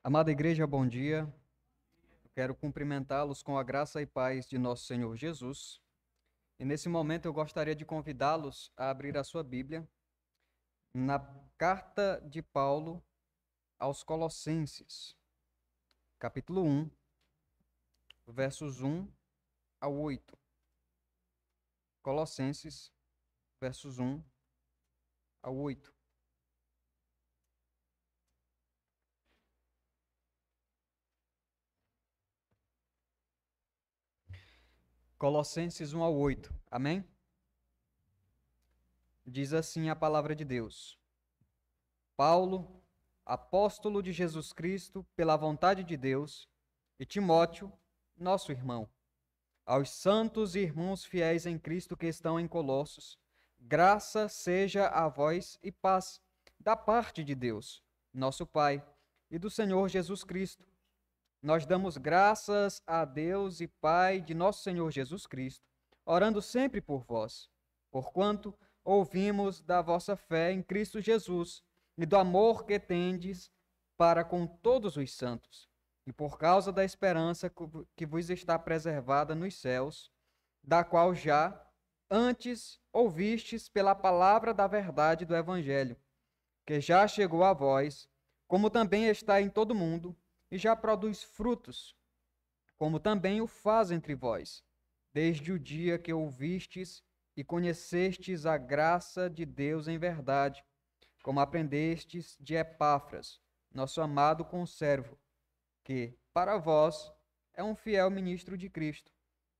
Amada igreja, bom dia. Eu quero cumprimentá-los com a graça e paz de nosso Senhor Jesus. E nesse momento eu gostaria de convidá-los a abrir a sua Bíblia na carta de Paulo aos Colossenses, capítulo 1, versos 1 ao 8. Colossenses, versos 1 ao 8. Colossenses 1 ao 8. Amém? Diz assim a palavra de Deus: Paulo, apóstolo de Jesus Cristo, pela vontade de Deus, e Timóteo, nosso irmão, aos santos irmãos fiéis em Cristo que estão em Colossos, graça seja a vós e paz da parte de Deus, nosso Pai, e do Senhor Jesus Cristo. Nós damos graças a Deus e Pai de nosso Senhor Jesus Cristo, orando sempre por vós, porquanto ouvimos da vossa fé em Cristo Jesus e do amor que tendes para com todos os santos, e por causa da esperança que vos está preservada nos céus, da qual já antes ouvistes pela palavra da verdade do Evangelho, que já chegou a vós, como também está em todo mundo, e já produz frutos, como também o faz entre vós, desde o dia que ouvistes e conhecestes a graça de Deus em verdade, como aprendestes de Epáfras, nosso amado conservo, que, para vós, é um fiel ministro de Cristo,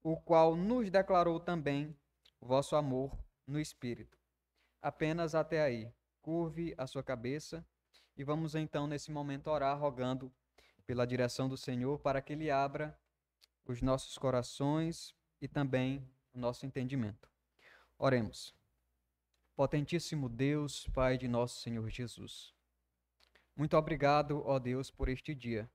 o qual nos declarou também o vosso amor no Espírito. Apenas até aí. Curve a sua cabeça e vamos então, nesse momento, orar, rogando pela direção do Senhor para que Ele abra os nossos corações e também o nosso entendimento. Oremos. Potentíssimo Deus, Pai de nosso Senhor Jesus. Muito obrigado, ó Deus, por este dia.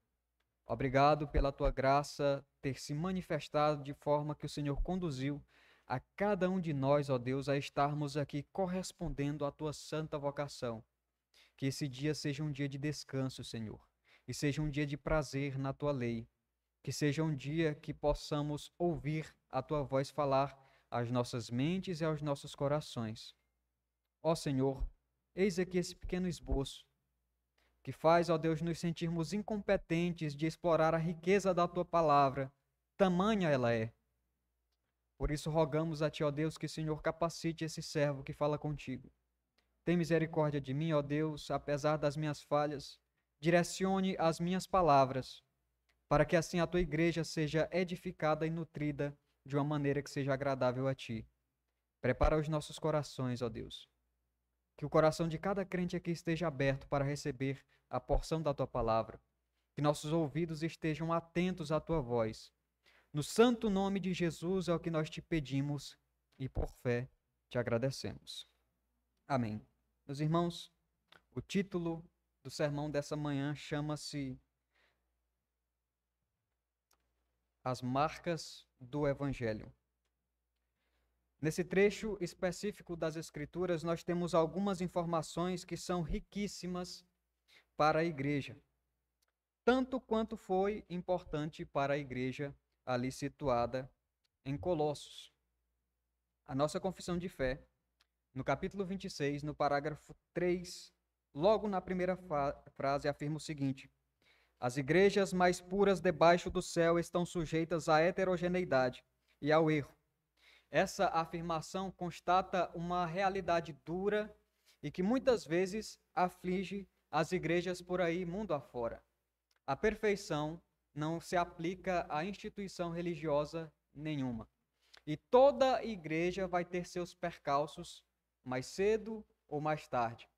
Obrigado pela tua graça ter se manifestado de forma que o Senhor conduziu a cada um de nós, ó Deus, a estarmos aqui correspondendo à tua santa vocação. Que esse dia seja um dia de descanso, Senhor, e seja um dia de prazer na tua lei. Que seja um dia que possamos ouvir a tua voz falar às nossas mentes e aos nossos corações. Ó Senhor, eis aqui esse pequeno esboço que faz, ó Deus, nos sentirmos incompetentes de explorar a riqueza da tua palavra, tamanha ela é. Por isso rogamos a ti, ó Deus, que o Senhor capacite esse servo que fala contigo. Tem misericórdia de mim, ó Deus, apesar das minhas falhas, direcione as minhas palavras, para que assim a tua igreja seja edificada e nutrida de uma maneira que seja agradável a ti. Prepara os nossos corações, ó Deus. Que o coração de cada crente aqui esteja aberto para receber a porção da tua palavra. Que nossos ouvidos estejam atentos à tua voz. No santo nome de Jesus é o que nós te pedimos e por fé te agradecemos. Amém. Meus irmãos, o título do sermão dessa manhã chama-se As Marcas do Evangelho. Nesse trecho específico das Escrituras, nós temos algumas informações que são riquíssimas para a igreja, tanto quanto foi importante para a igreja ali situada em Colossos. A nossa confissão de fé, no capítulo 26, no parágrafo 3, logo na primeira frase, afirma o seguinte: as igrejas mais puras debaixo do céu estão sujeitas à heterogeneidade e ao erro. Essa afirmação constata uma realidade dura e que muitas vezes aflige as igrejas por aí, mundo afora. A perfeição não se aplica a instituição religiosa nenhuma. E toda igreja vai ter seus percalços, mais cedo ou mais tarde.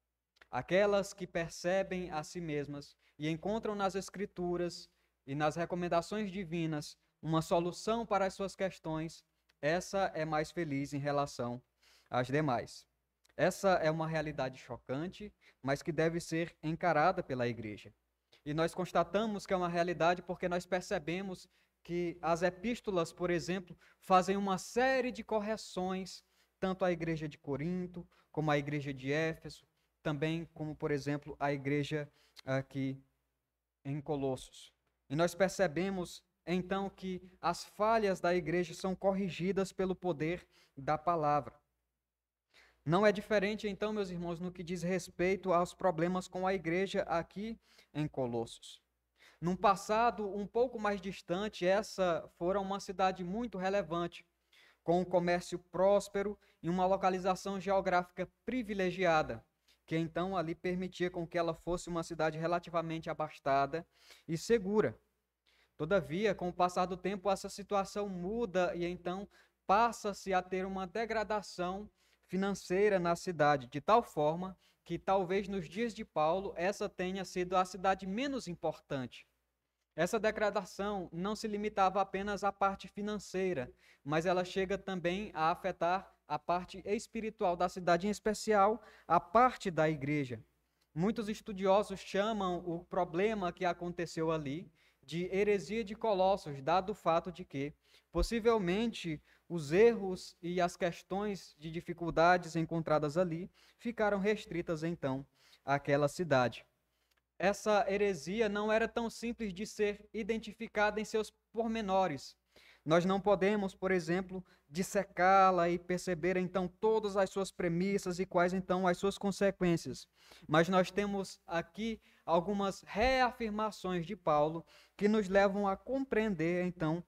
Aquelas que percebem a si mesmas e encontram nas Escrituras e nas recomendações divinas uma solução para as suas questões, essa é mais feliz em relação às demais. Essa é uma realidade chocante, mas que deve ser encarada pela igreja. E nós constatamos que é uma realidade porque nós percebemos que as epístolas, por exemplo, fazem uma série de correções, tanto à igreja de Corinto, como à igreja de Éfeso, também como, por exemplo, a igreja aqui em Colossos. E nós percebemos então que as falhas da igreja são corrigidas pelo poder da palavra. Não é diferente, então, meus irmãos, no que diz respeito aos problemas com a igreja aqui em Colossos. Num passado um pouco mais distante, essa fora uma cidade muito relevante, com um comércio próspero e uma localização geográfica privilegiada, que então ali permitia com que ela fosse uma cidade relativamente abastada e segura. Todavia, com o passar do tempo, essa situação muda e então passa-se a ter uma degradação financeira na cidade, de tal forma que talvez nos dias de Paulo essa tenha sido a cidade menos importante. Essa degradação não se limitava apenas à parte financeira, mas ela chega também a afetar a parte espiritual da cidade, em especial a parte da igreja. Muitos estudiosos chamam o problema que aconteceu ali de heresia de Colossos, dado o fato de que, possivelmente, os erros e as questões de dificuldades encontradas ali ficaram restritas, então, àquela cidade. Essa heresia não era tão simples de ser identificada em seus pormenores. Nós não podemos, por exemplo, dissecá-la e perceber então todas as suas premissas e quais então as suas consequências. Mas nós temos aqui algumas reafirmações de Paulo que nos levam a compreender então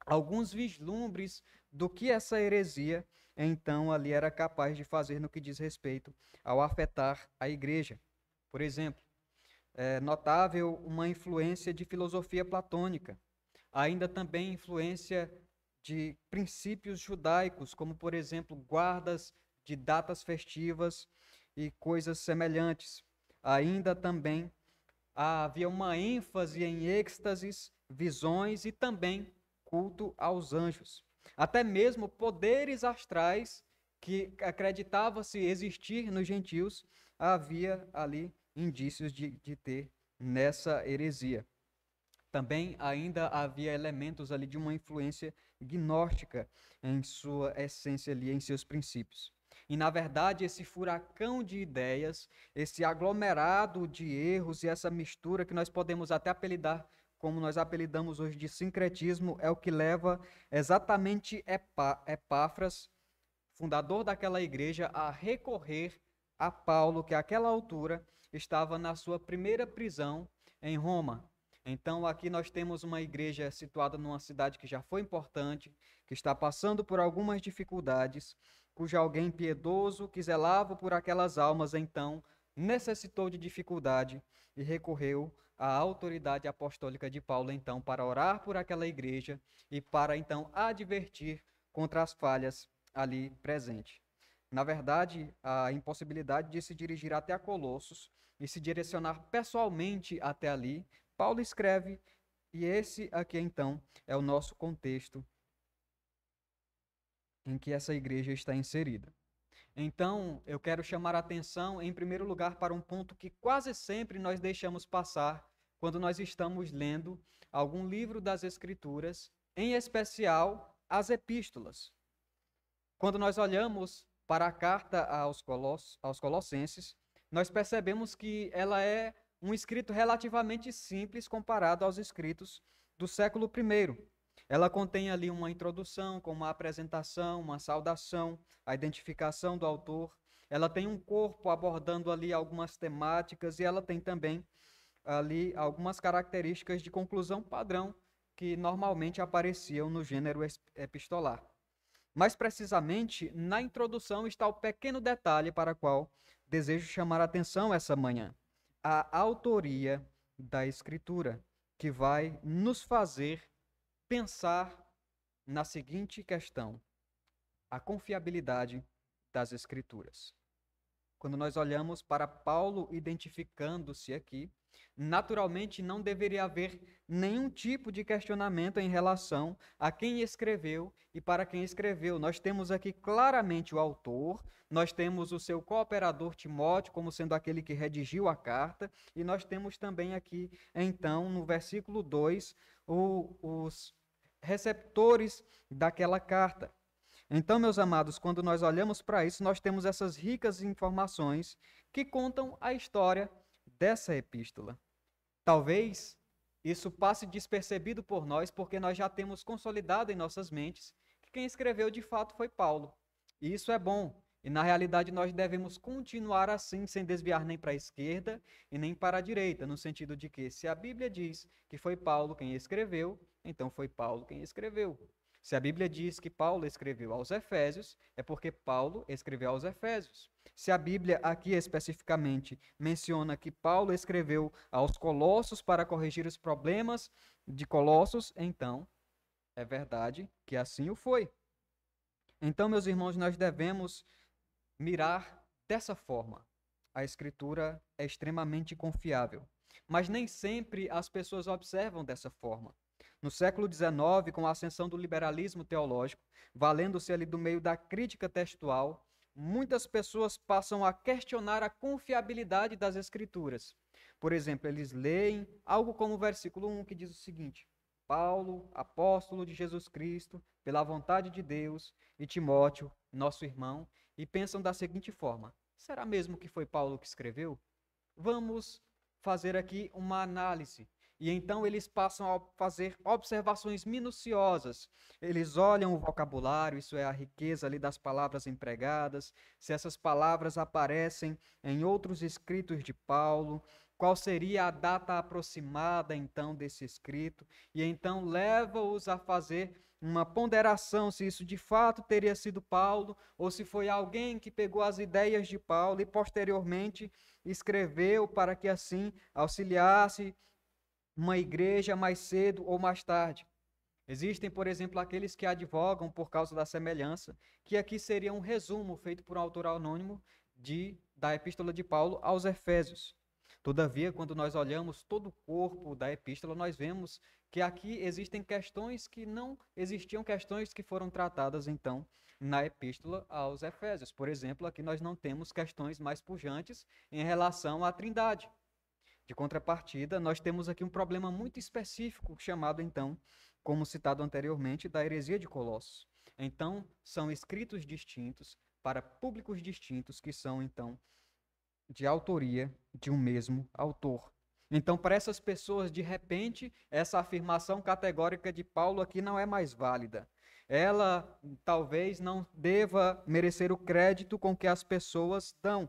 alguns vislumbres do que essa heresia então ali era capaz de fazer no que diz respeito ao afetar a igreja. Por exemplo, é notável uma influência de filosofia platônica, ainda também influência de princípios judaicos, como, por exemplo, guardas de datas festivas e coisas semelhantes. Ainda também havia uma ênfase em êxtases, visões e também culto aos anjos. Até mesmo poderes astrais que acreditava-se existir nos gentios, havia ali indícios de ter nessa heresia. Também ainda havia elementos ali de uma influência gnóstica em sua essência ali, em seus princípios. E, na verdade, esse furacão de ideias, esse aglomerado de erros e essa mistura que nós podemos até apelidar, como nós apelidamos hoje de sincretismo, é o que leva exatamente Epáfras, fundador daquela igreja, a recorrer a Paulo, que àquela altura estava na sua primeira prisão em Roma. Então, aqui nós temos uma igreja situada numa cidade que já foi importante, que está passando por algumas dificuldades, cujo alguém piedoso que zelava por aquelas almas, então, necessitou de dificuldade e recorreu à autoridade apostólica de Paulo, então, para orar por aquela igreja e para, então, advertir contra as falhas ali presentes. Na verdade, a impossibilidade de se dirigir até a Colossos e se direcionar pessoalmente até ali, Paulo escreve, e esse aqui então é o nosso contexto em que essa igreja está inserida. Então, eu quero chamar a atenção, em primeiro lugar, para um ponto que quase sempre nós deixamos passar quando nós estamos lendo algum livro das Escrituras, em especial as epístolas. Quando nós olhamos para a carta aos Colossenses, nós percebemos que ela é um escrito relativamente simples comparado aos escritos do século I. Ela contém ali uma introdução, com uma apresentação, uma saudação, a identificação do autor. Ela tem um corpo abordando ali algumas temáticas e ela tem também ali algumas características de conclusão padrão que normalmente apareciam no gênero epistolar. Mais precisamente, na introdução está o pequeno detalhe para o qual desejo chamar a atenção essa manhã. A autoria da Escritura, que vai nos fazer pensar na seguinte questão: a confiabilidade das Escrituras. Quando nós olhamos para Paulo identificando-se aqui, naturalmente não deveria haver nenhum tipo de questionamento em relação a quem escreveu e para quem escreveu. Nós temos aqui claramente o autor, nós temos o seu cooperador Timóteo como sendo aquele que redigiu a carta, e nós temos também aqui, então, no versículo 2, os receptores daquela carta. Então, meus amados, quando nós olhamos para isso, nós temos essas ricas informações que contam a história dessa epístola. Talvez isso passe despercebido por nós, porque nós já temos consolidado em nossas mentes que quem escreveu de fato foi Paulo. E isso é bom. E na realidade nós devemos continuar assim, sem desviar nem para a esquerda e nem para a direita, no sentido de que se a Bíblia diz que foi Paulo quem escreveu, então foi Paulo quem escreveu. Se a Bíblia diz que Paulo escreveu aos Efésios, é porque Paulo escreveu aos Efésios. Se a Bíblia aqui especificamente menciona que Paulo escreveu aos Colossos para corrigir os problemas de Colossos, então é verdade que assim o foi. Então, meus irmãos, nós devemos mirar dessa forma. A Escritura é extremamente confiável, mas nem sempre as pessoas observam dessa forma. No século XIX, com a ascensão do liberalismo teológico, valendo-se ali do meio da crítica textual, muitas pessoas passam a questionar a confiabilidade das Escrituras. Por exemplo, eles leem algo como o versículo 1, que diz o seguinte: Paulo, apóstolo de Jesus Cristo, pela vontade de Deus, e Timóteo, nosso irmão, e pensam da seguinte forma: será mesmo que foi Paulo que escreveu? Vamos fazer aqui uma análise. E então eles passam a fazer observações minuciosas. Eles olham o vocabulário, isso é a riqueza ali das palavras empregadas, se essas palavras aparecem em outros escritos de Paulo, qual seria a data aproximada então desse escrito, e então leva-os a fazer uma ponderação se isso de fato teria sido Paulo ou se foi alguém que pegou as ideias de Paulo e posteriormente escreveu para que assim auxiliasse uma igreja mais cedo ou mais tarde. Existem, por exemplo, aqueles que advogam por causa da semelhança, que aqui seria um resumo feito por um autor anônimo da Epístola de Paulo aos Efésios. Todavia, quando nós olhamos todo o corpo da epístola, nós vemos que aqui existem questões que não existiam, questões que foram tratadas então na epístola aos Efésios. Por exemplo, aqui nós não temos questões mais pujantes em relação à Trindade. De contrapartida, nós temos aqui um problema muito específico, chamado então, como citado anteriormente, da heresia de Colossos. Então, são escritos distintos para públicos distintos que são então de autoria de um mesmo autor. Então, para essas pessoas, de repente, essa afirmação categórica de Paulo aqui não é mais válida. Ela talvez não deva merecer o crédito com que as pessoas dão,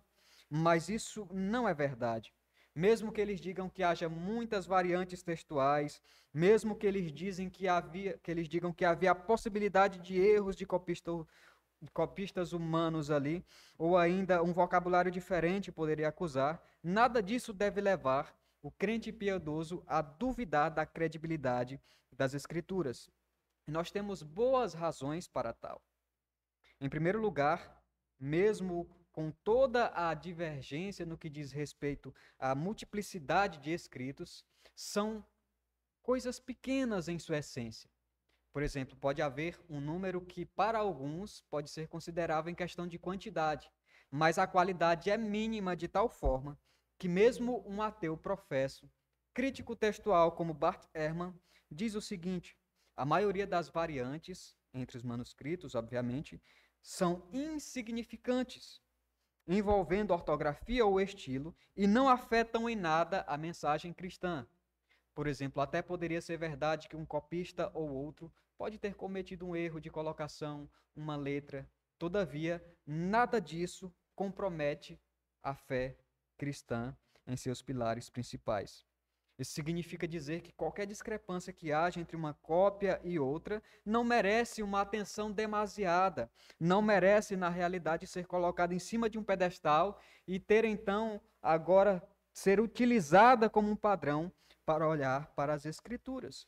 mas isso não é verdade. Mesmo que eles digam que haja muitas variantes textuais, mesmo que eles digam que havia a possibilidade de erros de copistas humanos ali, ou ainda um vocabulário diferente poderia acusar, nada disso deve levar o crente piedoso a duvidar da credibilidade das Escrituras. Nós temos boas razões para tal. Em primeiro lugar, mesmo com toda a divergência no que diz respeito à multiplicidade de escritos, são coisas pequenas em sua essência. Por exemplo, pode haver um número que, para alguns, pode ser considerável em questão de quantidade, mas a qualidade é mínima de tal forma que mesmo um ateu professo, crítico textual como Bart Ehrman, diz o seguinte: a maioria das variantes, entre os manuscritos, obviamente, são insignificantes, envolvendo ortografia ou estilo, e não afetam em nada a mensagem cristã. Por exemplo, até poderia ser verdade que um copista ou outro pode ter cometido um erro de colocação, uma letra. Todavia, nada disso compromete a fé cristã em seus pilares principais. Isso significa dizer que qualquer discrepância que haja entre uma cópia e outra não merece uma atenção demasiada, não merece, na realidade, ser colocada em cima de um pedestal e ter, então, agora ser utilizada como um padrão para olhar para as Escrituras.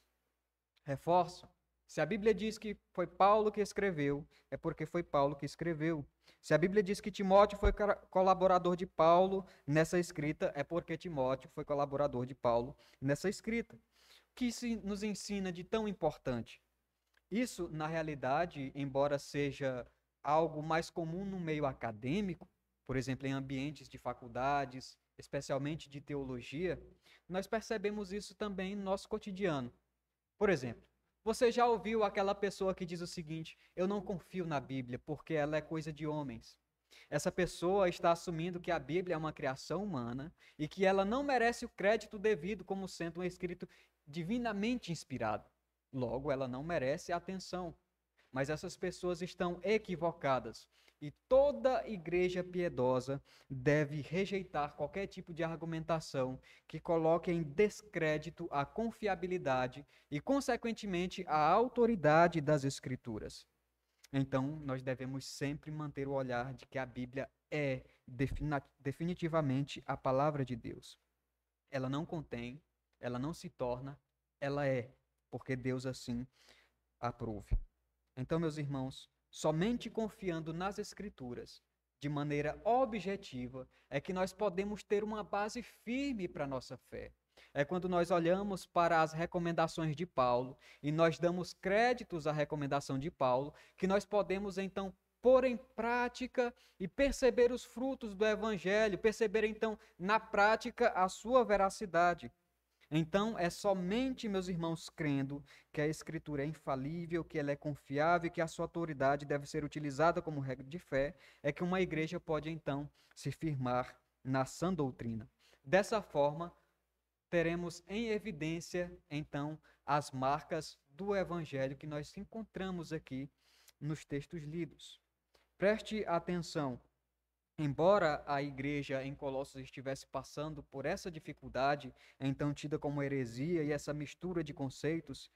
Reforço. Se a Bíblia diz que foi Paulo que escreveu, é porque foi Paulo que escreveu. Se a Bíblia diz que Timóteo foi colaborador de Paulo nessa escrita, é porque Timóteo foi colaborador de Paulo nessa escrita. O que isso nos ensina de tão importante? Isso, na realidade, embora seja algo mais comum no meio acadêmico, por exemplo, em ambientes de faculdades, especialmente de teologia, nós percebemos isso também no nosso cotidiano. Por exemplo, você já ouviu aquela pessoa que diz o seguinte: eu não confio na Bíblia porque ela é coisa de homens. Essa pessoa está assumindo que a Bíblia é uma criação humana e que ela não merece o crédito devido como sendo um escrito divinamente inspirado. Logo, ela não merece atenção. Mas essas pessoas estão equivocadas. E toda igreja piedosa deve rejeitar qualquer tipo de argumentação que coloque em descrédito a confiabilidade e, consequentemente, a autoridade das Escrituras. Então, nós devemos sempre manter o olhar de que a Bíblia é definitivamente a palavra de Deus. Ela não contém, ela não se torna, ela é, porque Deus assim aprove. Então, meus irmãos, somente confiando nas Escrituras, de maneira objetiva, é que nós podemos ter uma base firme para a nossa fé. É quando nós olhamos para as recomendações de Paulo e nós damos créditos à recomendação de Paulo, que nós podemos então pôr em prática e perceber os frutos do Evangelho, perceber então na prática a sua veracidade. Então, é somente, meus irmãos, crendo que a Escritura é infalível, que ela é confiável, que a sua autoridade deve ser utilizada como regra de fé, é que uma igreja pode, então, se firmar na sã doutrina. Dessa forma, teremos em evidência, então, as marcas do Evangelho que nós encontramos aqui nos textos lidos. Preste atenção. Embora a igreja em Colossos estivesse passando por essa dificuldade, então tida como heresia e essa mistura de conceitos,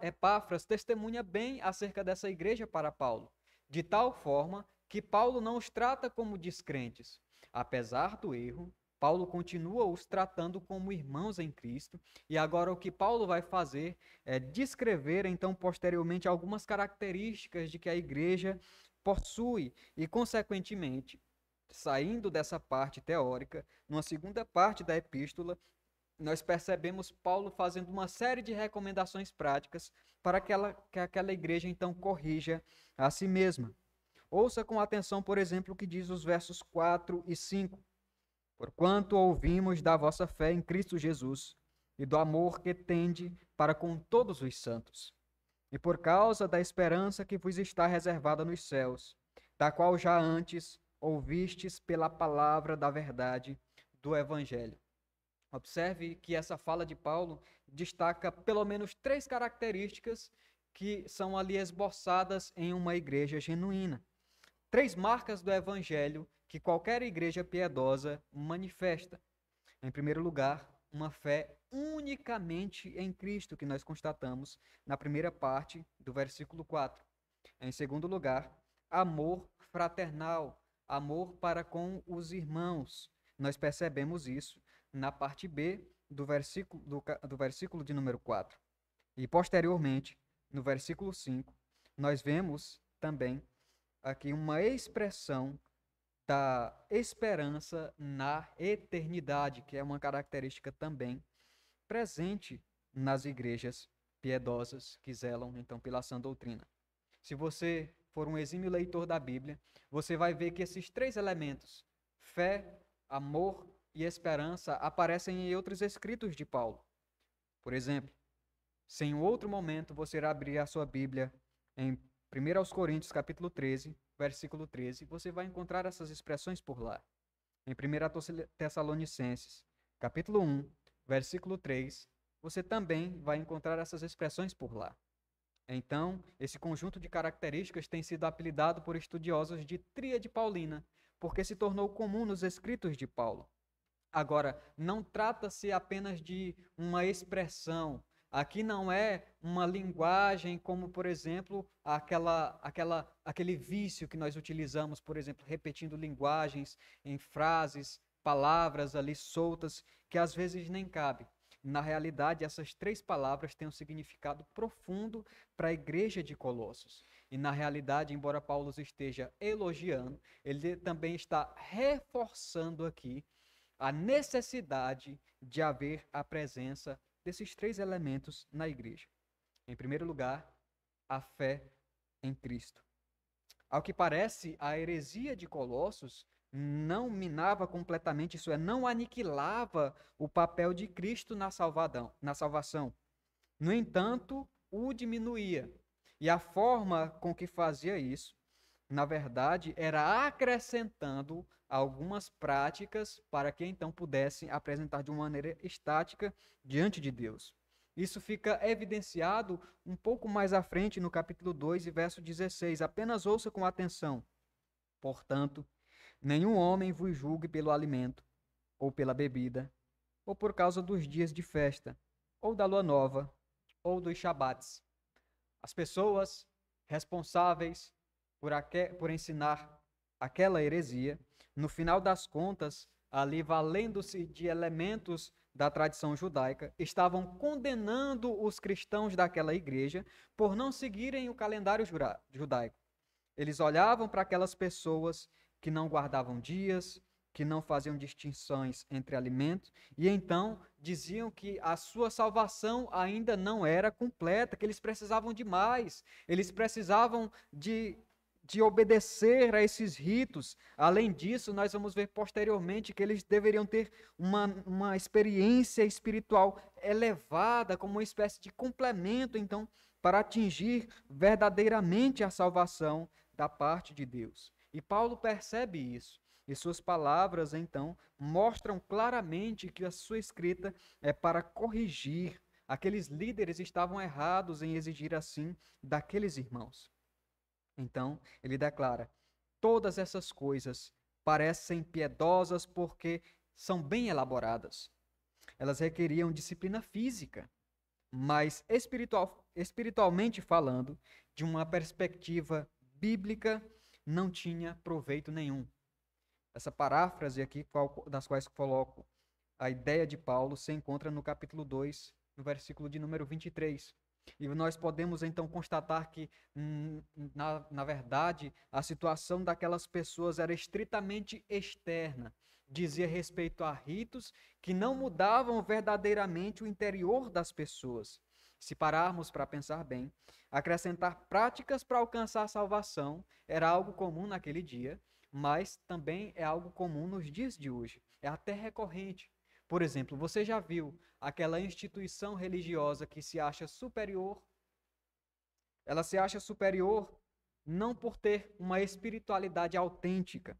Epáfras testemunha bem acerca dessa igreja para Paulo, de tal forma que Paulo não os trata como descrentes. Apesar do erro, Paulo continua os tratando como irmãos em Cristo, e agora o que Paulo vai fazer é descrever, então, posteriormente, algumas características de que a igreja possui e, consequentemente, saindo dessa parte teórica, numa segunda parte da epístola, nós percebemos Paulo fazendo uma série de recomendações práticas para que aquela igreja então corrija a si mesma. Ouça com atenção, por exemplo, o que diz os versos 4 e 5. Porquanto ouvimos da vossa fé em Cristo Jesus e do amor que tende para com todos os santos, e por causa da esperança que vos está reservada nos céus, da qual já antes ouvistes pela palavra da verdade do Evangelho. Observe que essa fala de Paulo destaca pelo menos 3 características que são ali esboçadas em uma igreja genuína. 3 marcas do Evangelho que qualquer igreja piedosa manifesta. Em primeiro lugar, uma fé unicamente em Cristo, que nós constatamos na primeira parte do versículo 4. Em segundo lugar, amor fraternal, amor para com os irmãos. Nós percebemos isso na parte B do versículo de número 4. E posteriormente, no versículo 5, nós vemos também aqui uma expressão da esperança na eternidade, que é uma característica também presente nas igrejas piedosas que zelam, então, pela sã doutrina. Se você for um exímio leitor da Bíblia, você vai ver que esses 3 elementos, fé, amor e esperança, aparecem em outros escritos de Paulo. Por exemplo, se em outro momento você abrir a sua Bíblia em 1 Coríntios capítulo 13, versículo 13, você vai encontrar essas expressões por lá. Em 1 Tessalonicenses, capítulo 1, versículo 3, você também vai encontrar essas expressões por lá. Então, esse conjunto de características tem sido apelidado por estudiosos de tríade paulina, porque se tornou comum nos escritos de Paulo. Agora, não trata-se apenas de uma expressão. Aqui não é uma linguagem como, por exemplo, aquele vício que nós utilizamos, por exemplo, repetindo linguagens em frases, palavras ali soltas, que às vezes nem cabe. Na realidade, essas 3 palavras têm um significado profundo para a igreja de Colossos. E na realidade, embora Paulo esteja elogiando, ele também está reforçando aqui a necessidade de haver a presença desses 3 elementos na igreja. Em primeiro lugar, a fé em Cristo. Ao que parece, a heresia de Colossos não minava completamente, isso é, não aniquilava o papel de Cristo na salvação. No entanto, o diminuía. E a forma com que fazia isso na verdade, era acrescentando algumas práticas para que então pudessem apresentar de uma maneira estática diante de Deus. Isso fica evidenciado um pouco mais à frente no capítulo 2 e verso 16. Apenas ouça com atenção. Portanto, nenhum homem vos julgue pelo alimento, ou pela bebida, ou por causa dos dias de festa, ou da lua nova, ou dos shabates. As pessoas responsáveis por ensinar aquela heresia, no final das contas, ali valendo-se de elementos da tradição judaica, estavam condenando os cristãos daquela igreja por não seguirem o calendário judaico. Eles olhavam para aquelas pessoas que não guardavam dias, que não faziam distinções entre alimentos, e então diziam que a sua salvação ainda não era completa, que eles precisavam de mais, eles precisavam de obedecer a esses ritos. Além disso, nós vamos ver posteriormente que eles deveriam ter uma experiência espiritual elevada, como uma espécie de complemento, então, para atingir verdadeiramente a salvação da parte de Deus. E Paulo percebe isso. E suas palavras, então, mostram claramente que a sua escrita é para corrigir. Aqueles líderes estavam errados em exigir assim daqueles irmãos. Então, ele declara: todas essas coisas parecem piedosas porque são bem elaboradas. Elas requeriam disciplina física, mas espiritualmente falando, de uma perspectiva bíblica, não tinha proveito nenhum. Essa paráfrase aqui, das quais coloco a ideia de Paulo, se encontra no capítulo 2, no versículo de número 23. E nós podemos então constatar que, na verdade, a situação daquelas pessoas era estritamente externa. Dizia respeito a ritos que não mudavam verdadeiramente o interior das pessoas. Se pararmos para pensar bem, acrescentar práticas para alcançar a salvação era algo comum naquele dia, mas também é algo comum nos dias de hoje. É até recorrente. Por exemplo, você já viu aquela instituição religiosa que se acha superior? Ela se acha superior não por ter uma espiritualidade autêntica,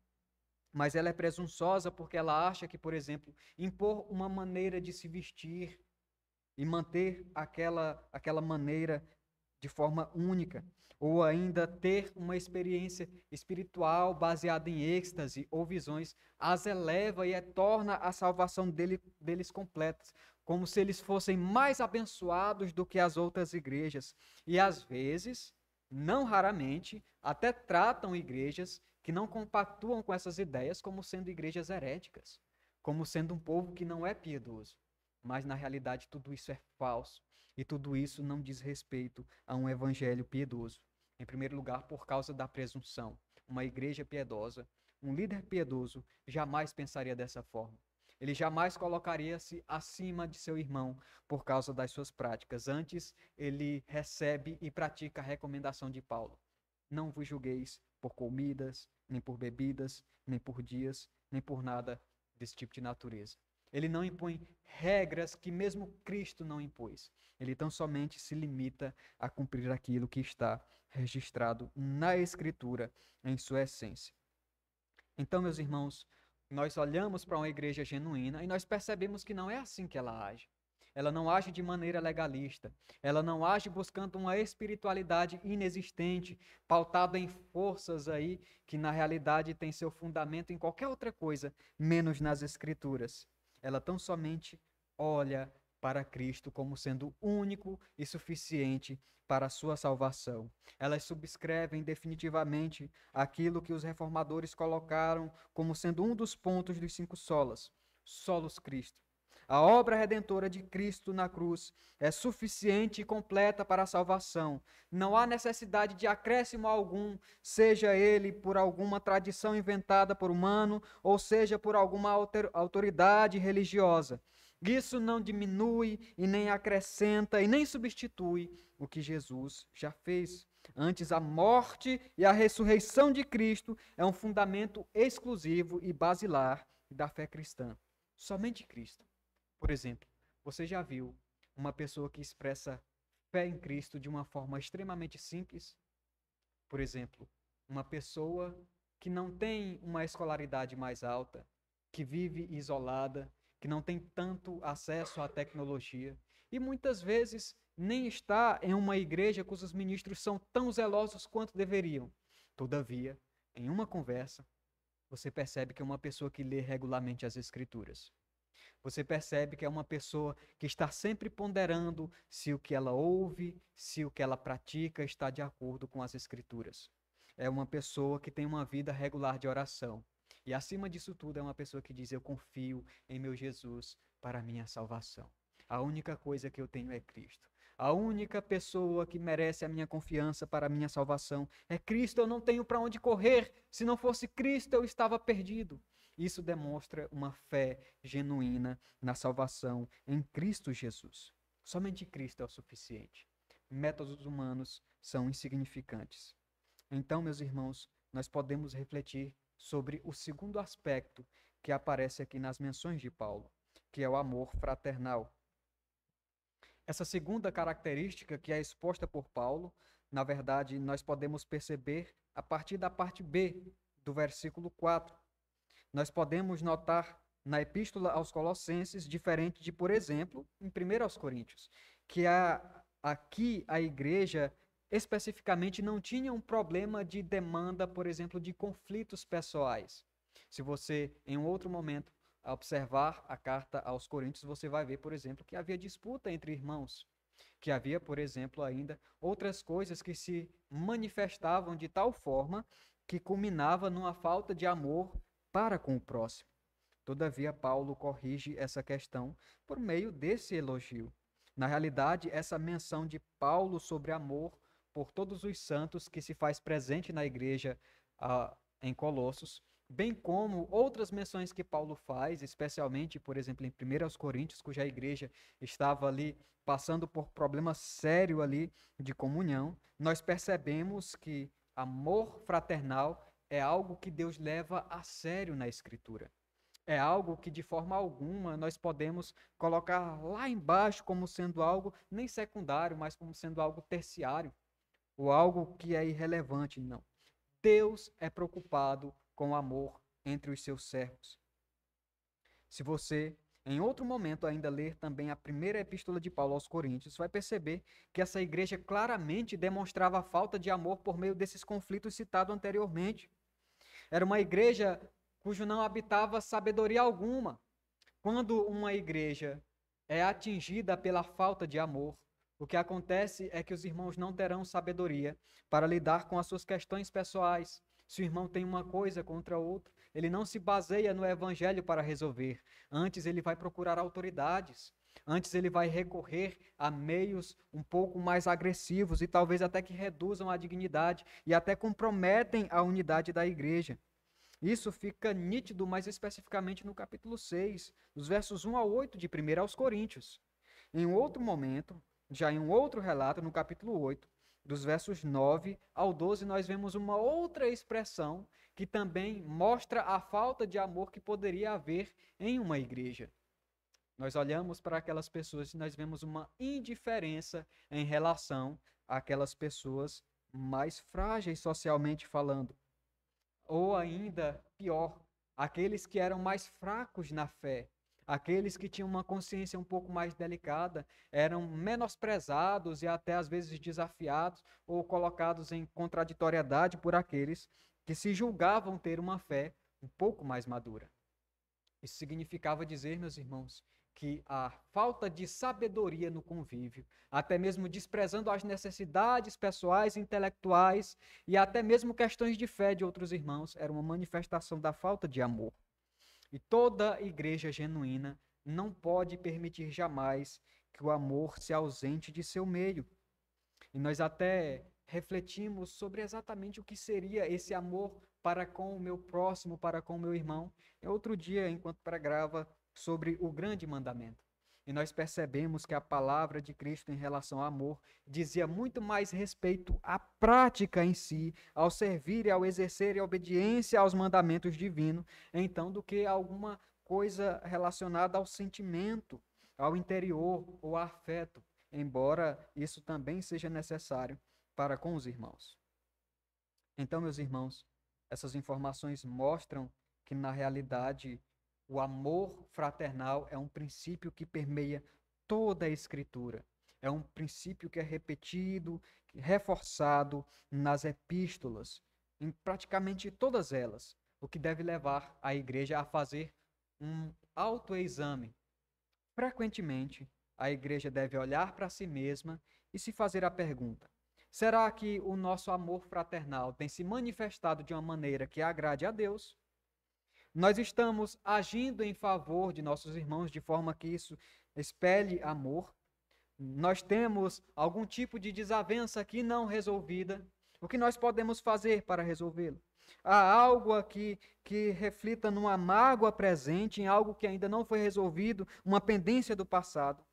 mas ela é presunçosa porque ela acha que, por exemplo, impor uma maneira de se vestir e manter aquela maneira de forma única, ou ainda ter uma experiência espiritual baseada em êxtase ou visões, as eleva e torna a salvação deles completas, como se eles fossem mais abençoados do que as outras igrejas. E às vezes, não raramente, até tratam igrejas que não compactuam com essas ideias como sendo igrejas heréticas, como sendo um povo que não é piedoso. Mas na realidade tudo isso é falso. E tudo isso não diz respeito a um evangelho piedoso. Em primeiro lugar, por causa da presunção. Uma igreja piedosa, um líder piedoso, jamais pensaria dessa forma. Ele jamais colocaria-se acima de seu irmão por causa das suas práticas. Antes, ele recebe e pratica a recomendação de Paulo. Não vos julgueis por comidas, nem por bebidas, nem por dias, nem por nada desse tipo de natureza. Ele não impõe regras que mesmo Cristo não impôs. Ele tão somente se limita a cumprir aquilo que está registrado na Escritura em sua essência. Então, meus irmãos, nós olhamos para uma igreja genuína e nós percebemos que não é assim que ela age. Ela não age de maneira legalista. Ela não age buscando uma espiritualidade inexistente, pautada em forças aí que na realidade tem seu fundamento em qualquer outra coisa, menos nas Escrituras. Ela tão somente olha para Cristo como sendo único e suficiente para a sua salvação. Elas subscrevem definitivamente aquilo que os reformadores colocaram como sendo um dos pontos dos 5 solas: solos Cristo. A obra redentora de Cristo na cruz é suficiente e completa para a salvação. Não há necessidade de acréscimo algum, seja ele por alguma tradição inventada por humano, ou seja por alguma autoridade religiosa. Isso não diminui e nem acrescenta e nem substitui o que Jesus já fez. Antes, a morte e a ressurreição de Cristo é um fundamento exclusivo e basilar da fé cristã. Somente Cristo. Por exemplo, você já viu uma pessoa que expressa fé em Cristo de uma forma extremamente simples? Por exemplo, uma pessoa que não tem uma escolaridade mais alta, que vive isolada, que não tem tanto acesso à tecnologia e muitas vezes nem está em uma igreja cujos ministros são tão zelosos quanto deveriam. Todavia, em uma conversa, você percebe que é uma pessoa que lê regularmente as Escrituras. Você percebe que é uma pessoa que está sempre ponderando se o que ela ouve, se o que ela pratica está de acordo com as Escrituras. É uma pessoa que tem uma vida regular de oração. E acima disso tudo, é uma pessoa que diz: eu confio em meu Jesus para a minha salvação. A única coisa que eu tenho é Cristo. A única pessoa que merece a minha confiança para a minha salvação é Cristo. Eu não tenho para onde correr. Se não fosse Cristo, eu estava perdido. Isso demonstra uma fé genuína na salvação em Cristo Jesus. Somente Cristo é o suficiente. Métodos humanos são insignificantes. Então, meus irmãos, nós podemos refletir sobre o segundo aspecto que aparece aqui nas menções de Paulo, que é o amor fraternal. Essa segunda característica que é exposta por Paulo, na verdade, nós podemos perceber a partir da parte B do versículo 4. Nós podemos notar na Epístola aos Colossenses, diferente de, por exemplo, em 1 aos Coríntios, que aqui a igreja especificamente não tinha um problema de demanda, por exemplo, de conflitos pessoais. Se você, em um outro momento, observar a carta aos Coríntios, você vai ver, por exemplo, que havia disputa entre irmãos, que havia, por exemplo, ainda outras coisas que se manifestavam de tal forma que culminava numa falta de amor para com o próximo. Todavia, Paulo corrige essa questão por meio desse elogio. Na realidade, essa menção de Paulo sobre amor por todos os santos que se faz presente na igreja em Colossos, bem como outras menções que Paulo faz, especialmente, por exemplo, em 1 Coríntios, cuja igreja estava ali passando por problema sério ali de comunhão, nós percebemos que amor fraternal é algo que Deus leva a sério na Escritura. É algo que, de forma alguma, nós podemos colocar lá embaixo como sendo algo nem secundário, mas como sendo algo terciário, ou algo que é irrelevante, não. Deus é preocupado com o amor entre os seus servos. Se você, em outro momento, ainda ler também a primeira epístola de Paulo aos Coríntios, vai perceber que essa igreja claramente demonstrava a falta de amor por meio desses conflitos citados anteriormente. Era uma igreja cujo não habitava sabedoria alguma. Quando uma igreja é atingida pela falta de amor, o que acontece é que os irmãos não terão sabedoria para lidar com as suas questões pessoais. Se o irmão tem uma coisa contra outro, ele não se baseia no evangelho para resolver. Antes ele vai procurar autoridades. Antes ele vai recorrer a meios um pouco mais agressivos e talvez até que reduzam a dignidade e até comprometem a unidade da igreja. Isso fica nítido mais especificamente no capítulo 6, dos versos 1 ao 8 de 1 aos Coríntios. Em um outro momento, já em um outro relato, no capítulo 8, dos versos 9 ao 12, nós vemos uma outra expressão que também mostra a falta de amor que poderia haver em uma igreja. Nós olhamos para aquelas pessoas e nós vemos uma indiferença em relação àquelas pessoas mais frágeis socialmente falando. Ou ainda pior, aqueles que eram mais fracos na fé, aqueles que tinham uma consciência um pouco mais delicada, eram menosprezados e até às vezes desafiados ou colocados em contraditoriedade por aqueles que se julgavam ter uma fé um pouco mais madura. Isso significava dizer, meus irmãos, que a falta de sabedoria no convívio, até mesmo desprezando as necessidades pessoais e intelectuais e até mesmo questões de fé de outros irmãos, era uma manifestação da falta de amor. E toda igreja genuína não pode permitir jamais que o amor se ausente de seu meio. E nós até refletimos sobre exatamente o que seria esse amor para com o meu próximo, para com o meu irmão. É outro dia, enquanto pregava sobre o grande mandamento. E nós percebemos que a palavra de Cristo em relação ao amor dizia muito mais respeito à prática em si, ao servir e ao exercer a obediência aos mandamentos divinos, então, do que alguma coisa relacionada ao sentimento, ao interior ou ao afeto, embora isso também seja necessário para com os irmãos. Então, meus irmãos, essas informações mostram que, na realidade, o amor fraternal é um princípio que permeia toda a Escritura. É um princípio que é repetido, reforçado nas epístolas, em praticamente todas elas, o que deve levar a igreja a fazer um autoexame. Frequentemente, a igreja deve olhar para si mesma e se fazer a pergunta: será que o nosso amor fraternal tem se manifestado de uma maneira que agrade a Deus? Nós estamos agindo em favor de nossos irmãos de forma que isso espelhe amor? Nós temos algum tipo de desavença aqui não resolvida? O que nós podemos fazer para resolvê-lo? Há algo aqui que reflita numa mágoa presente, em algo que ainda não foi resolvido, uma pendência do passado.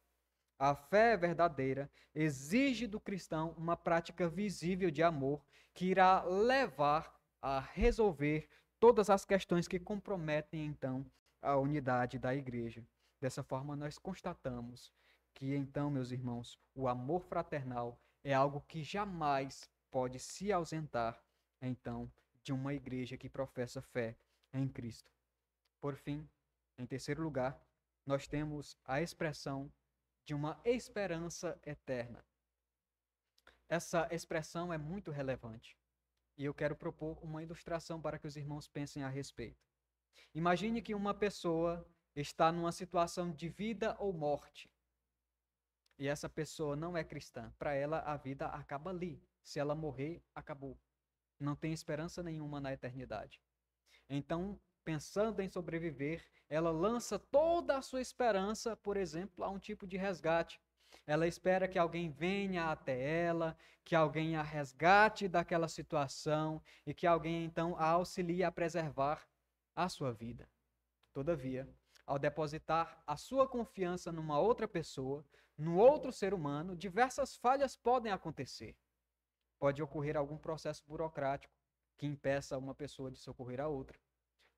A fé verdadeira exige do cristão uma prática visível de amor que irá levar a resolver todas as questões que comprometem, então, a unidade da igreja. Dessa forma, nós constatamos que, então, meus irmãos, o amor fraternal é algo que jamais pode se ausentar, então, de uma igreja que professa fé em Cristo. Por fim, em terceiro lugar, nós temos a expressão de uma esperança eterna. Essa expressão é muito relevante e eu quero propor uma ilustração para que os irmãos pensem a respeito. Imagine que uma pessoa está numa situação de vida ou morte e essa pessoa não é cristã. Para ela, a vida acaba ali. Se ela morrer, acabou. Não tem esperança nenhuma na eternidade. Então, pensando em sobreviver, ela lança toda a sua esperança, por exemplo, a um tipo de resgate. Ela espera que alguém venha até ela, que alguém a resgate daquela situação e que alguém então a auxilie a preservar a sua vida. Todavia, ao depositar a sua confiança numa outra pessoa, num outro ser humano, diversas falhas podem acontecer. Pode ocorrer algum processo burocrático que impeça uma pessoa de socorrer a outra.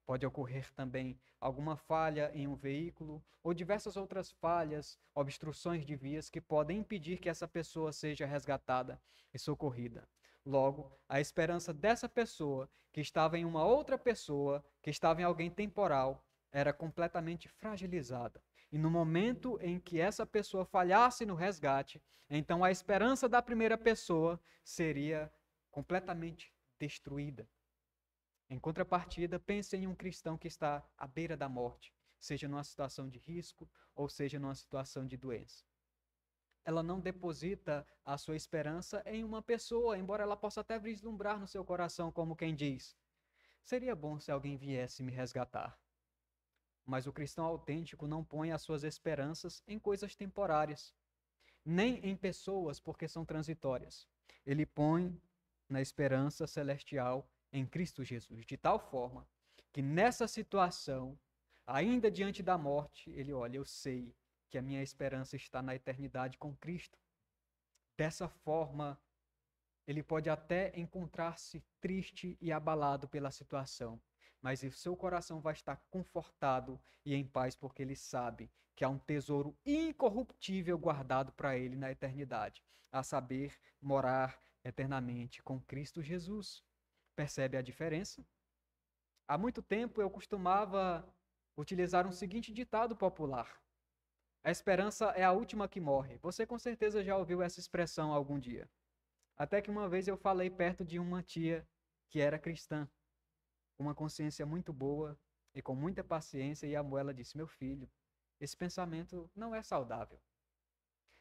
Pode ocorrer também alguma falha em um veículo ou diversas outras falhas, obstruções de vias que podem impedir que essa pessoa seja resgatada e socorrida. Logo, a esperança dessa pessoa, que estava em uma outra pessoa, que estava em alguém temporal, era completamente fragilizada. E no momento em que essa pessoa falhasse no resgate, então a esperança da primeira pessoa seria completamente destruída. Em contrapartida, pense em um cristão que está à beira da morte, seja numa situação de risco ou seja numa situação de doença. Ela não deposita a sua esperança em uma pessoa, embora ela possa até vislumbrar no seu coração, como quem diz: seria bom se alguém viesse me resgatar. Mas o cristão autêntico não põe as suas esperanças em coisas temporárias, nem em pessoas, porque são transitórias. Ele põe na esperança celestial em Cristo Jesus, de tal forma que nessa situação, ainda diante da morte, ele olha: eu sei que a minha esperança está na eternidade com Cristo. Dessa forma, ele pode até encontrar-se triste e abalado pela situação, mas o seu coração vai estar confortado e em paz, porque ele sabe que há um tesouro incorruptível guardado para ele na eternidade, a saber, morar eternamente com Cristo Jesus. Percebe a diferença? Há muito tempo eu costumava utilizar um seguinte ditado popular: a esperança é a última que morre. Você com certeza já ouviu essa expressão algum dia. Até que uma vez eu falei perto de uma tia que era cristã, com uma consciência muito boa e com muita paciência, e a ela disse: meu filho, esse pensamento não é saudável.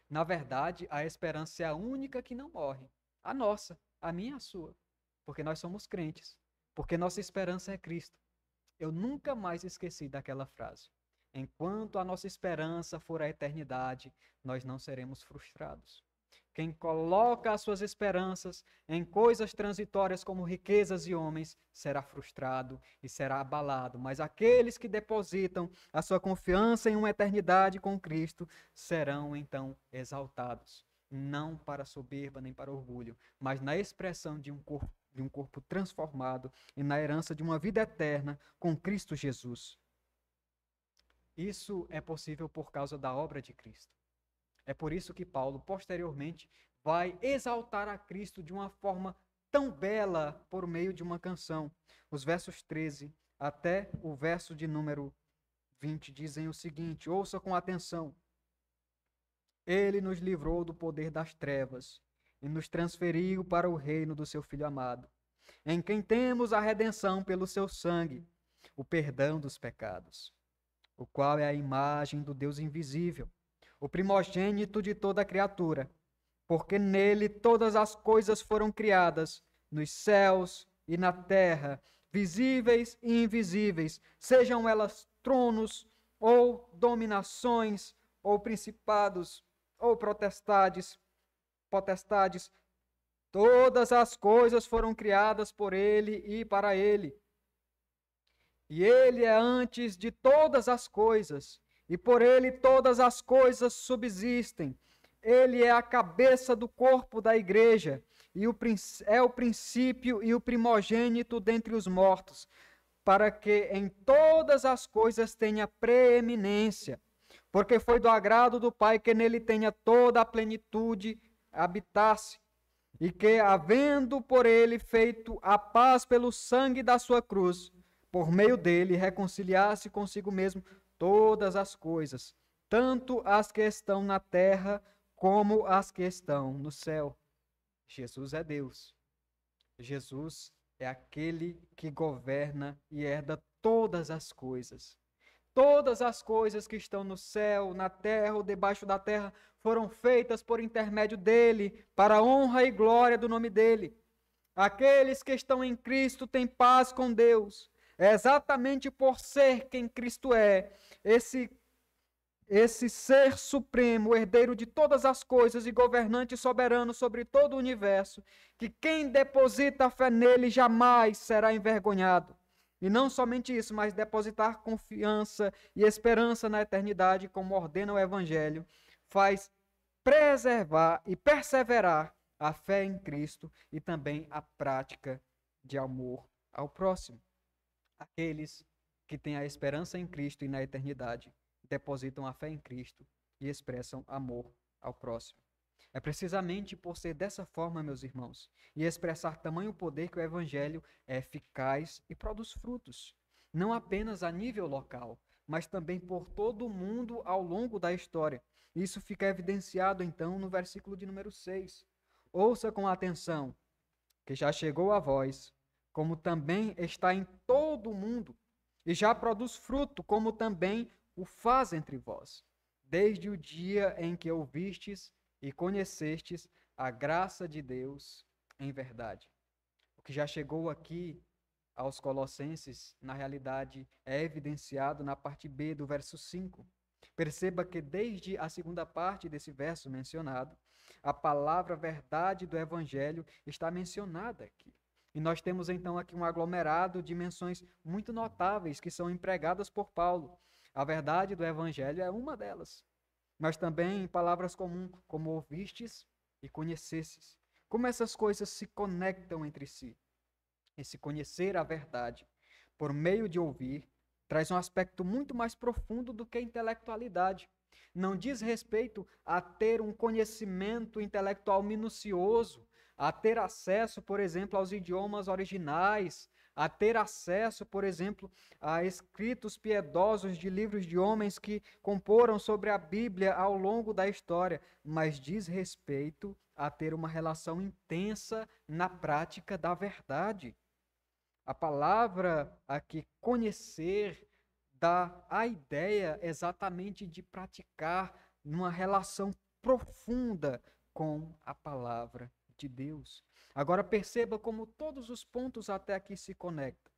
Na verdade, a esperança é a única que não morre. A nossa, a minha e a sua. Porque nós somos crentes. Porque nossa esperança é Cristo. Eu nunca mais esqueci daquela frase. Enquanto a nossa esperança for a eternidade, nós não seremos frustrados. Quem coloca as suas esperanças em coisas transitórias como riquezas e homens será frustrado e será abalado, mas aqueles que depositam a sua confiança em uma eternidade com Cristo serão então exaltados, não para soberba nem para orgulho, mas na expressão de um corpo transformado e na herança de uma vida eterna com Cristo Jesus. Isso é possível por causa da obra de Cristo. É por isso que Paulo, posteriormente, vai exaltar a Cristo de uma forma tão bela por meio de uma canção. Os versos 13 até o verso de número 20 dizem o seguinte: ouça com atenção. Ele nos livrou do poder das trevas e nos transferiu para o reino do seu Filho amado, em quem temos a redenção pelo seu sangue, o perdão dos pecados, o qual é a imagem do Deus invisível, o primogênito de toda a criatura, porque nele todas as coisas foram criadas, nos céus e na terra, visíveis e invisíveis, sejam elas tronos ou dominações, ou principados, ou potestades, todas as coisas foram criadas por ele e para ele. E ele é antes de todas as coisas, e por ele todas as coisas subsistem. Ele é a cabeça do corpo da igreja, e é o princípio e o primogênito dentre os mortos, para que em todas as coisas tenha preeminência, porque foi do agrado do Pai que nele tenha toda a plenitude habitasse, e que, havendo por ele feito a paz pelo sangue da sua cruz, por meio dele reconciliasse consigo mesmo todas as coisas, tanto as que estão na terra como as que estão no céu. Jesus é Deus. Jesus é aquele que governa e herda todas as coisas. Todas as coisas que estão no céu, na terra ou debaixo da terra foram feitas por intermédio dele, para a honra e glória do nome dele. Aqueles que estão em Cristo têm paz com Deus. É exatamente por ser quem Cristo é, esse ser supremo, herdeiro de todas as coisas e governante soberano sobre todo o universo, que quem deposita a fé nele jamais será envergonhado. E não somente isso, mas depositar confiança e esperança na eternidade, como ordena o Evangelho, faz preservar e perseverar a fé em Cristo e também a prática de amor ao próximo. Aqueles que têm a esperança em Cristo e na eternidade depositam a fé em Cristo e expressam amor ao próximo. É precisamente por ser dessa forma, meus irmãos, e expressar tamanho poder que o Evangelho é eficaz e produz frutos, não apenas a nível local, mas também por todo o mundo ao longo da história. Isso fica evidenciado, então, no versículo de número 6. Ouça com atenção, que já chegou a vós, como também está em todo o mundo, e já produz fruto, como também o faz entre vós, desde o dia em que ouvistes e conhecestes a graça de Deus em verdade. O que já chegou aqui aos Colossenses, na realidade, é evidenciado na parte B do verso 5. Perceba que desde a segunda parte desse verso mencionado, a palavra verdade do Evangelho está mencionada aqui. E nós temos então aqui um aglomerado de menções muito notáveis que são empregadas por Paulo. A verdade do Evangelho é uma delas. Mas também em palavras comuns, como ouvistes e conhecesses. Como essas coisas se conectam entre si. Esse conhecer a verdade por meio de ouvir traz um aspecto muito mais profundo do que a intelectualidade. Não diz respeito a ter um conhecimento intelectual minucioso, a ter acesso, por exemplo, aos idiomas originais, a ter acesso, por exemplo, a escritos piedosos de livros de homens que comporam sobre a Bíblia ao longo da história, mas diz respeito a ter uma relação intensa na prática da verdade. A palavra aqui, conhecer, dá a ideia exatamente de praticar numa relação profunda com a palavra de Deus. Agora perceba como todos os pontos até aqui se conectam.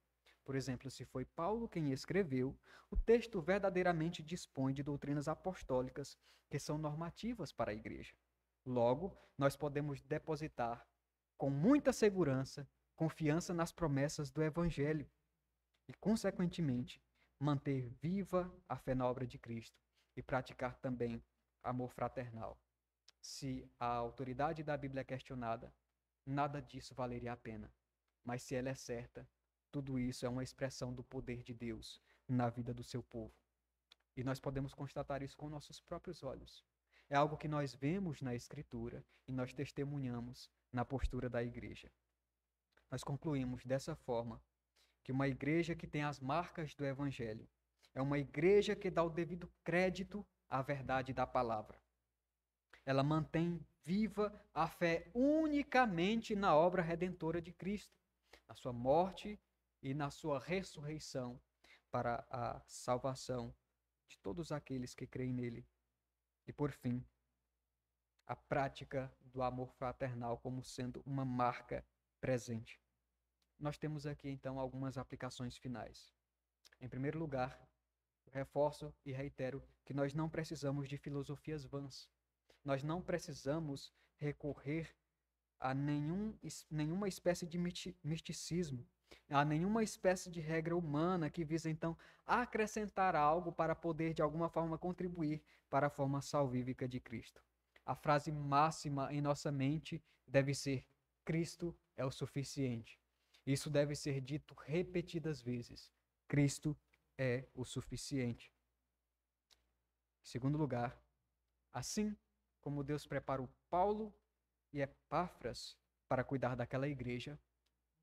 Por exemplo, se foi Paulo quem escreveu, o texto verdadeiramente dispõe de doutrinas apostólicas que são normativas para a igreja. Logo, nós podemos depositar com muita segurança confiança nas promessas do Evangelho e, consequentemente, manter viva a fé na obra de Cristo e praticar também amor fraternal. Se a autoridade da Bíblia é questionada, nada disso valeria a pena. Mas se ela é certa, tudo isso é uma expressão do poder de Deus na vida do seu povo. E nós podemos constatar isso com nossos próprios olhos. É algo que nós vemos na Escritura e nós testemunhamos na postura da igreja. nós concluímos dessa forma que uma igreja que tem as marcas do Evangelho é uma igreja que dá o devido crédito à verdade da palavra. Ela mantém viva a fé unicamente na obra redentora de Cristo, na sua morte e na sua ressurreição para a salvação de todos aqueles que creem nele. E por fim, a prática do amor fraternal como sendo uma marca presente. Nós temos aqui então algumas aplicações finais. Em primeiro lugar, reforço e reitero que nós não precisamos de filosofias vãs. Nós não precisamos recorrer a nenhuma espécie de misticismo, a nenhuma espécie de regra humana que visa então acrescentar algo para poder de alguma forma contribuir para a forma salvífica de Cristo. A frase máxima em nossa mente deve ser: Cristo é o suficiente. Isso deve ser dito repetidas vezes. Cristo é o suficiente. Em segundo lugar, assim como Deus preparou Paulo e Epáfras para cuidar daquela igreja,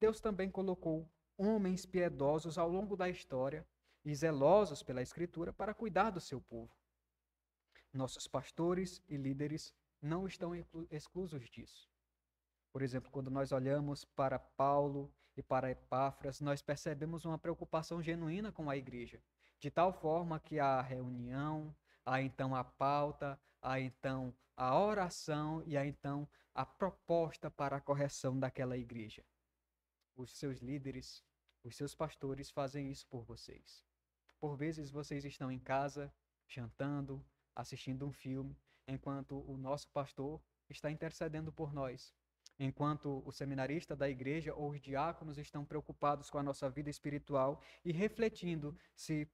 Deus também colocou homens piedosos ao longo da história e zelosos pela Escritura para cuidar do seu povo. Nossos pastores e líderes não estão exclusos disso. Por exemplo, quando nós olhamos para Paulo e para Epáfras, nós percebemos uma preocupação genuína com a igreja, de tal forma que a reunião, há então a pauta, há então a oração e há então a proposta para a correção daquela igreja. Os seus líderes, os seus pastores fazem isso por vocês. Por vezes vocês estão em casa, jantando, assistindo um filme, enquanto o nosso pastor está intercedendo por nós. Enquanto o seminarista da igreja ou os diáconos estão preocupados com a nossa vida espiritual e refletindo se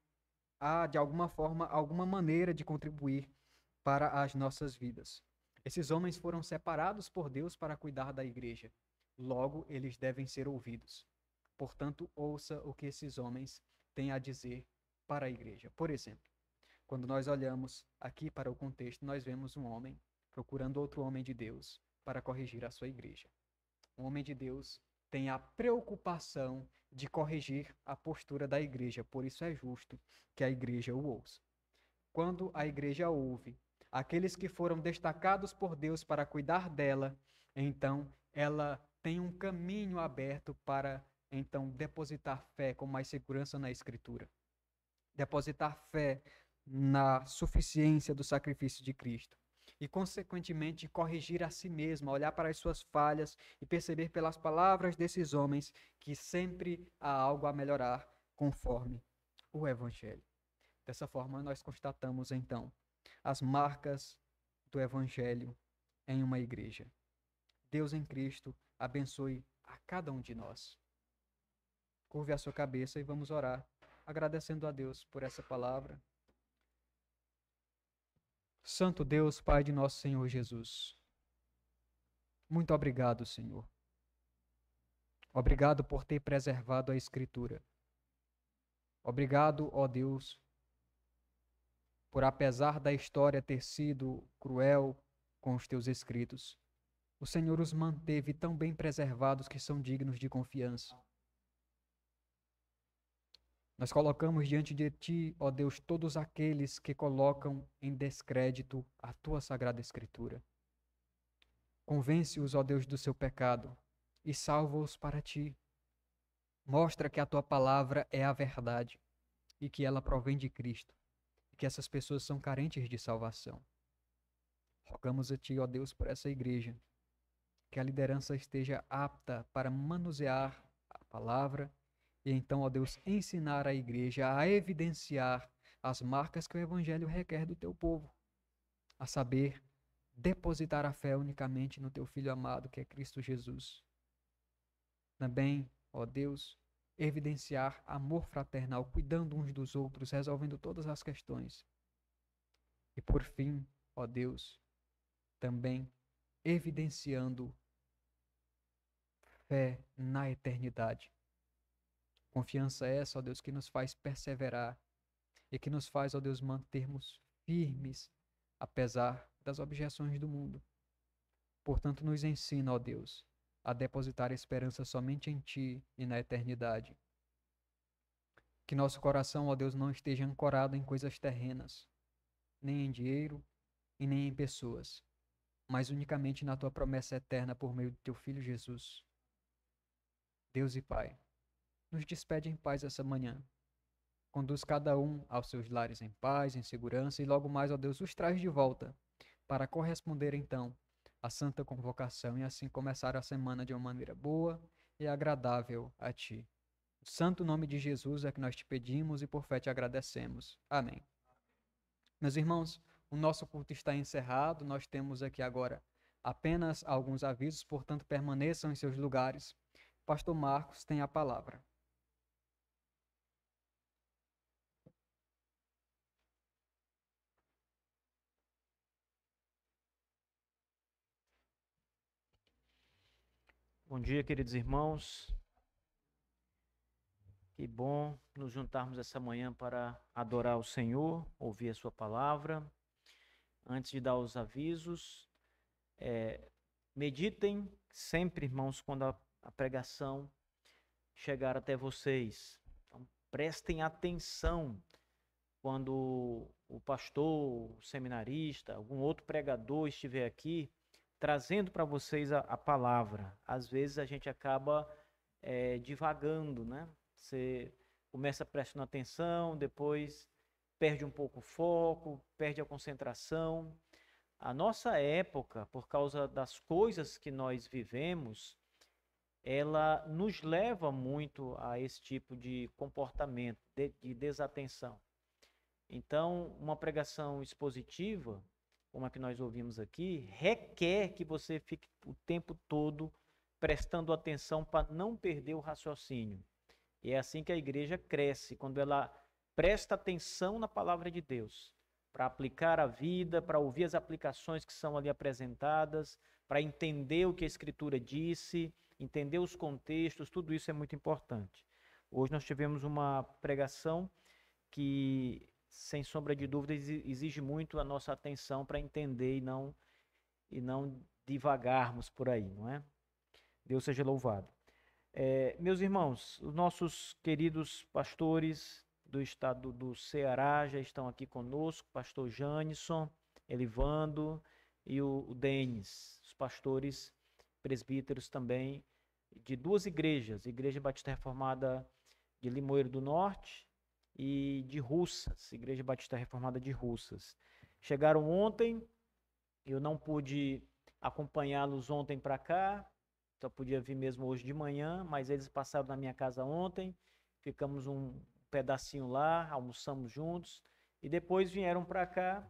há, de alguma forma, alguma maneira de contribuir para as nossas vidas. Esses homens foram separados por Deus para cuidar da igreja. Logo, eles devem ser ouvidos. Portanto, ouça o que esses homens têm a dizer para a igreja. Por exemplo, quando nós olhamos aqui para o contexto, nós vemos um homem procurando outro homem de Deus para corrigir a sua igreja. Um homem de Deus tem a preocupação de corrigir a postura da igreja, por isso é justo que a igreja o ouça. Quando a igreja ouve aqueles que foram destacados por Deus para cuidar dela, então ela tem um caminho aberto para então depositar fé com mais segurança na Escritura. Depositar fé na suficiência do sacrifício de Cristo. E, consequentemente, corrigir a si mesma, olhar para as suas falhas e perceber pelas palavras desses homens que sempre há algo a melhorar conforme o Evangelho. Dessa forma, nós constatamos, então, as marcas do Evangelho em uma igreja. Deus em Cristo abençoe a cada um de nós. Curve a sua cabeça e vamos orar, agradecendo a Deus por essa palavra. Santo Deus, Pai de nosso Senhor Jesus, muito obrigado, Senhor. Obrigado por ter preservado a Escritura. Obrigado, ó Deus, por apesar da história ter sido cruel com os teus escritos, o Senhor os manteve tão bem preservados que são dignos de confiança. Nós colocamos diante de Ti, ó Deus, todos aqueles que colocam em descrédito a Tua Sagrada Escritura. Convence-os, ó Deus, do seu pecado e salva-os para Ti. Mostra que a Tua palavra é a verdade e que ela provém de Cristo e que essas pessoas são carentes de salvação. Rogamos a Ti, ó Deus, por essa igreja, que a liderança esteja apta para manusear a palavra e então, ó Deus, ensinar a igreja a evidenciar as marcas que o Evangelho requer do Teu povo, a saber, depositar a fé unicamente no Teu Filho amado, que é Cristo Jesus. Também, ó Deus, evidenciar amor fraternal, cuidando uns dos outros, resolvendo todas as questões. E por fim, ó Deus, também evidenciando fé na eternidade. Confiança essa, ó Deus, que nos faz perseverar e que nos faz, ó Deus, mantermos firmes, apesar das objeções do mundo. Portanto, nos ensina, ó Deus, a depositar esperança somente em Ti e na eternidade. Que nosso coração, ó Deus, não esteja ancorado em coisas terrenas, nem em dinheiro e nem em pessoas, mas unicamente na Tua promessa eterna por meio de Teu Filho Jesus. Deus e Pai, nos despede em paz essa manhã. Conduz cada um aos seus lares em paz, em segurança, e logo mais, ó Deus, os traz de volta, para corresponder então à santa convocação e assim começar a semana de uma maneira boa e agradável a Ti. No santo nome de Jesus é que nós te pedimos e por fé te agradecemos. Amém. Meus irmãos, o nosso culto está encerrado, nós temos aqui agora apenas alguns avisos, portanto permaneçam em seus lugares. Pastor Marcos tem a palavra. Bom dia, queridos irmãos. Que bom nos juntarmos essa manhã para adorar o Senhor, ouvir a sua palavra. Antes de dar os avisos, meditem sempre, irmãos, quando a pregação chegar até vocês. Então, prestem atenção quando o pastor, o seminarista, algum outro pregador estiver aqui, trazendo para vocês a palavra. Às vezes a gente acaba divagando, né? Você começa prestando atenção, depois perde um pouco o foco, perde a concentração. A nossa época, por causa das coisas que nós vivemos, ela nos leva muito a esse tipo de comportamento, de desatenção. Então, uma pregação expositiva, como a que nós ouvimos aqui, requer que você fique o tempo todo prestando atenção para não perder o raciocínio. E é assim que a igreja cresce, quando ela presta atenção na palavra de Deus, para aplicar a vida, para ouvir as aplicações que são ali apresentadas, para entender o que a Escritura disse, entender os contextos, tudo isso é muito importante. Hoje nós tivemos uma pregação que, sem sombra de dúvida, exige muito a nossa atenção para entender e não divagarmos por aí, não é? Deus seja louvado. Meus irmãos, os nossos queridos pastores do estado do Ceará já estão aqui conosco, pastor Janisson, Elivando e o Denis, os pastores presbíteros também de duas igrejas, Igreja Batista Reformada de Limoeiro do Norte e de Russas, Igreja Batista Reformada de Russas. Chegaram ontem, eu não pude acompanhá-los ontem para cá, só podia vir mesmo hoje de manhã, mas eles passaram na minha casa ontem, ficamos um pedacinho lá, almoçamos juntos, e depois vieram para cá.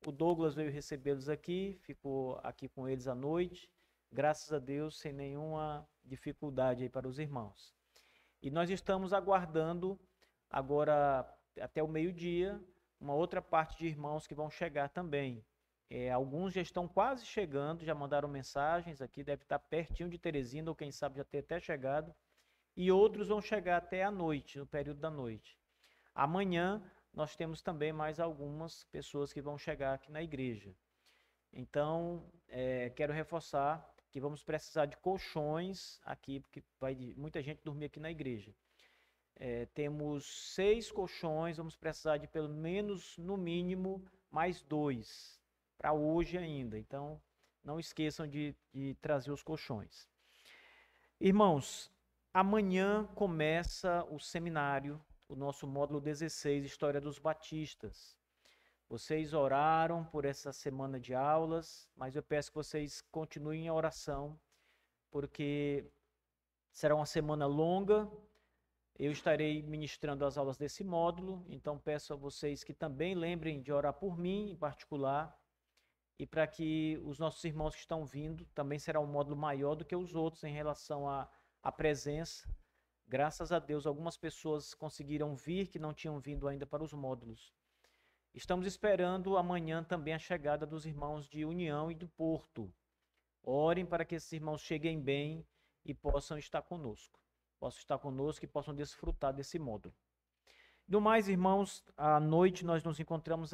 O Douglas veio recebê-los aqui, ficou aqui com eles à noite, graças a Deus, sem nenhuma dificuldade aí para os irmãos. E nós estamos aguardando agora, até o meio-dia, uma outra parte de irmãos que vão chegar também. Alguns já estão quase chegando, já mandaram mensagens aqui, deve estar pertinho de Teresina, ou quem sabe já ter até chegado. E outros vão chegar até à noite, no período da noite. Amanhã nós temos também mais algumas pessoas que vão chegar aqui na igreja. Então, quero reforçar que vamos precisar de colchões aqui, porque vai muita gente dormir aqui na igreja. Temos 6 colchões, vamos precisar de pelo menos, no mínimo, mais 2 para hoje ainda. Então, não esqueçam de trazer os colchões. Irmãos, amanhã começa o seminário, o nosso módulo 16, História dos Batistas. Vocês oraram por essa semana de aulas, mas eu peço que vocês continuem a oração, porque será uma semana longa. Eu estarei ministrando as aulas desse módulo, então peço a vocês que também lembrem de orar por mim, em particular, e para que os nossos irmãos que estão vindo, também será um módulo maior do que os outros em relação à presença. Graças a Deus, algumas pessoas conseguiram vir que não tinham vindo ainda para os módulos. Estamos esperando amanhã também a chegada dos irmãos de União e do Porto. Orem para que esses irmãos cheguem bem e possam estar conosco. E possam desfrutar desse módulo. No mais, irmãos, à noite nós nos encontramos